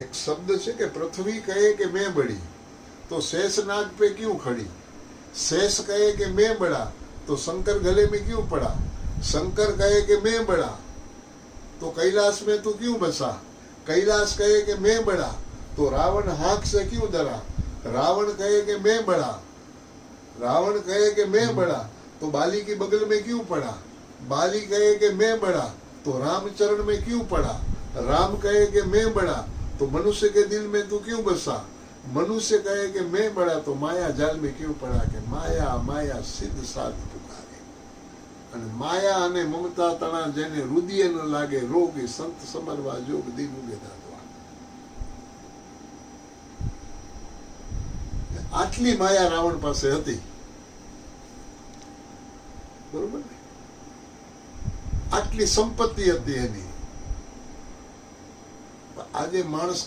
एक शब्द है कि पृथ्वी कहे कि मैं बड़ी तो शेष नाग पे क्यों खड़ी, शेष कहे कि मैं बड़ा तो शंकर गले में क्यों पड़ा, शंकर कहे कि मैं बड़ा तो कैलाश में तू क्यों बसा, कैलाश कहे कि मैं बड़ा तो रावण हाथ से क्यों डरा, रावण कहे कि मैं बड़ा, रावण कहे कि मैं बड़ा तो बाली की बगल में क्यों पड़ा, बाली कहे कि मैं बड़ा तो रामचरण में क्यों पड़ा, राम कहे कि मैं बड़ा तो मनुष्य के दिल में तू क्यों बसा, मनुष्य कहे कि मैं बड़ा तो माया जाल में क्यों पड़ा कि माया माया सिद्ध साध पुकारे। અને માયા અને મમતા તણા જેને હૃદય ન લાગે રોગ એ સંત સમરવા જોગ દીન ઉગે દાદવા। આટલી માયા રાવણ પાસે હતી, બરોબર ને, આટલી સંપત્તિ હતી એની। આજે માણસ